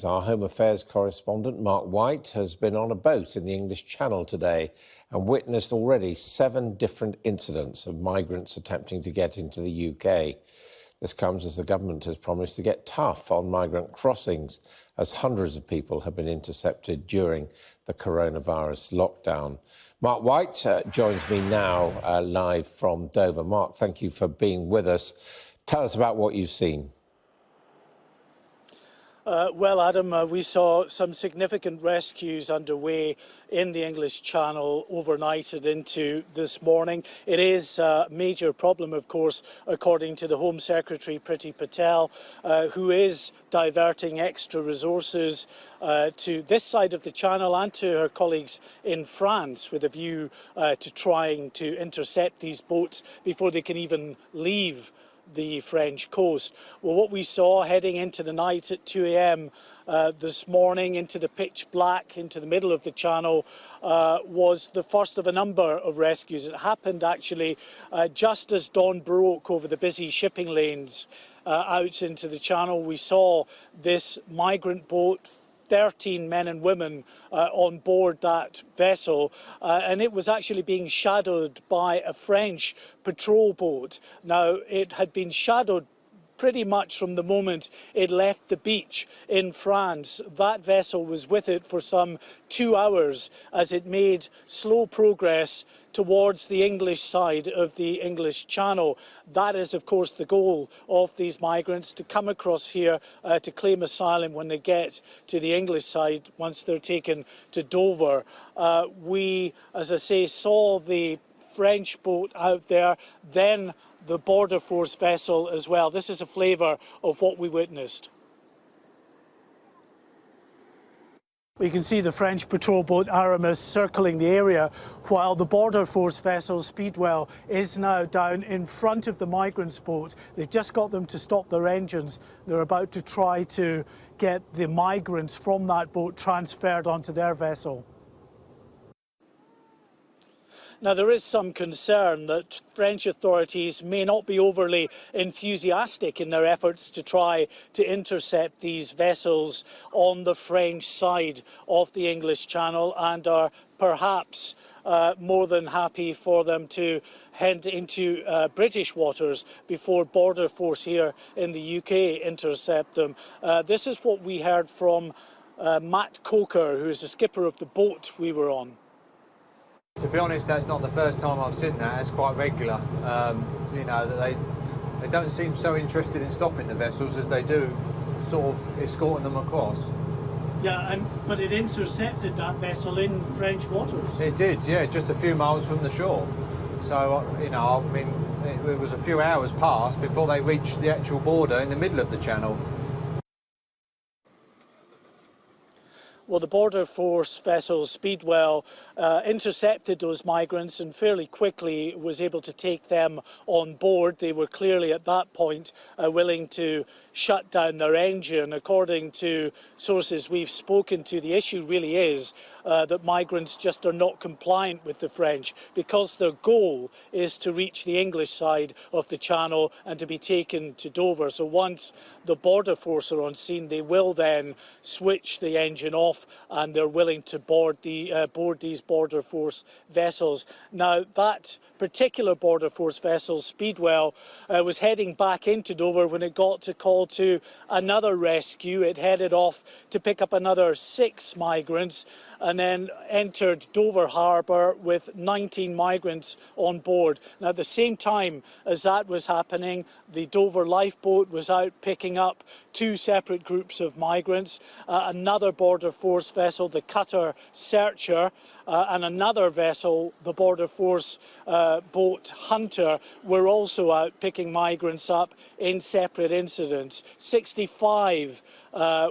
Our Home Affairs correspondent, Mark White, has been on a boat in the English Channel today and witnessed already 7 different incidents of migrants attempting to get into the UK. This comes as the government has promised to get tough on migrant crossings, as hundreds of people have been intercepted during the coronavirus lockdown. Mark White joins me now live from Dover. Mark, thank you for being with us. Tell us about what you've seen. Well, Adam, we saw some significant rescues underway in the English Channel overnight and into this morning. It is a major problem, of course, according to the Home Secretary, Priti Patel, who is diverting extra resources to this side of the Channel and to her colleagues in France with a view to trying to intercept these boats before they can even leave the French coast. Well, what we saw heading into the night at 2 a.m. This morning, into the pitch black, into the middle of the Channel, was the first of a number of rescues. It happened actually just as dawn broke over the busy shipping lanes out into the Channel. We saw this migrant boat, 13 men and women on board that vessel, and it was actually being shadowed by a French patrol boat. Now, it had been shadowed pretty much from the moment it left the beach in France. That vessel was with it for some 2 hours as it made slow progress towards the English side of the English Channel. That is, of course, the goal of these migrants, to come across here to claim asylum when they get to the English side, once they're taken to Dover. We, as I say, saw the French boat out there, then the Border Force vessel as well. This is a flavour of what we witnessed. We can see the French patrol boat Aramis circling the area, while the Border Force vessel Speedwell is now down in front of the migrants' boat. They've just got them to stop their engines. They're about to try to get the migrants from that boat transferred onto their vessel. Now, there is some concern that French authorities may not be overly enthusiastic in their efforts to try to intercept these vessels on the French side of the English Channel, and are perhaps more than happy for them to head into British waters before Border Force here in the UK intercept them. This is what we heard from Matt Coker, who is the skipper of the boat we were on. To be honest, that's not the first time I've seen that. It's quite regular. You know, that they don't seem so interested in stopping the vessels as they do sort of escorting them across. Yeah, but it intercepted that vessel in French waters. It did, yeah, just a few miles from the shore. So, you know, I mean, it was a few hours past before they reached the actual border in the middle of the Channel. Well, the Border Force vessel Speedwell intercepted those migrants and fairly quickly was able to take them on board. They were clearly at that point willing to shut down their engine. According to sources we've spoken to, the issue really is that migrants just are not compliant with the French, because their goal is to reach the English side of the Channel and to be taken to Dover. So once the Border Force are on scene, they will then switch the engine off and they're willing to board these Border Force vessels. Now, that particular Border Force vessel, Speedwell, was heading back into Dover when it got to call to another rescue. It headed off to pick up another 6 migrants and then entered Dover Harbour with 19 migrants on board. Now, at the same time as that was happening, the Dover lifeboat was out picking up 2 separate groups of migrants. Another Border Force vessel, the cutter Searcher, and another vessel, the Border Force boat Hunter, were also out picking migrants up in separate incidents. 65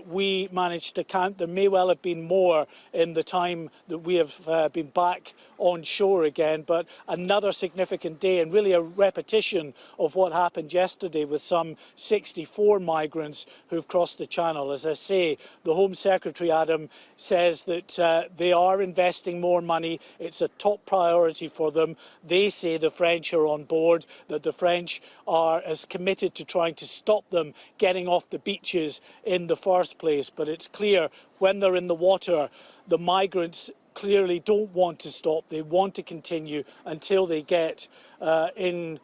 we managed to count. There may well have been more in the time that we have been back on shore again, but another significant day, and really a repetition of what happened yesterday with some 64 migrants who've crossed the Channel. As I say, the Home Secretary, Adam, says that they are investing more money. It's a top priority for them. They say the French are on board, that the French are as committed to trying to stop them getting off the beaches in the first place. But it's clear when they're in the water, the migrants clearly don't want to stop. They want to continue until they get to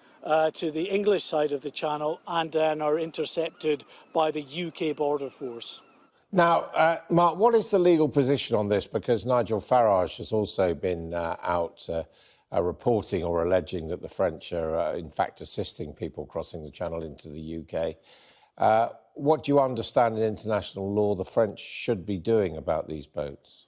the English side of the channel and then are intercepted by the UK border force. Now, Mark, what is the legal position on this? Because Nigel Farage has also been out reporting or alleging that the French are, in fact, assisting people crossing the channel into the UK. What do you understand in international law the French should be doing about these boats?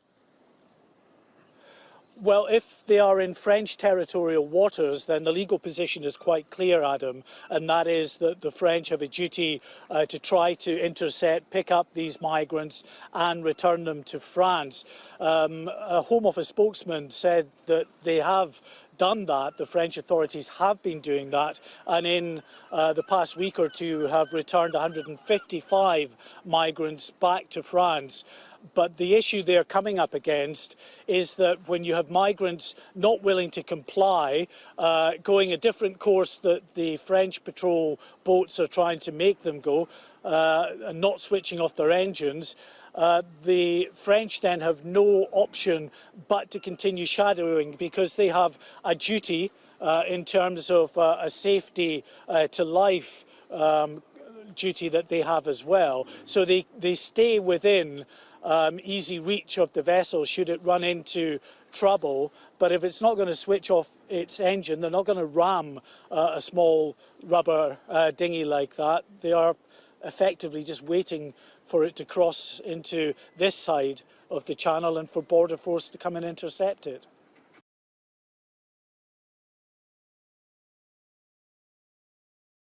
Well, if they are in French territorial waters, then the legal position is quite clear, Adam, and that is that the French have a duty to try to intercept, pick up these migrants and return them to France. A Home Office spokesman said that they have done that. The French authorities have been doing that, and in the past week or two have returned 155 migrants back to France. But the issue they're coming up against is that when you have migrants not willing to comply, going a different course that the French patrol boats are trying to make them go, and not switching off their engines, the French then have no option but to continue shadowing, because they have a duty in terms of a safety to life duty that they have as well. So they stay within easy reach of the vessel should it run into trouble. But if it's not going to switch off its engine, they're not going to ram a small rubber dinghy like that. They are effectively just waiting for it to cross into this side of the channel and for border force to come and intercept it.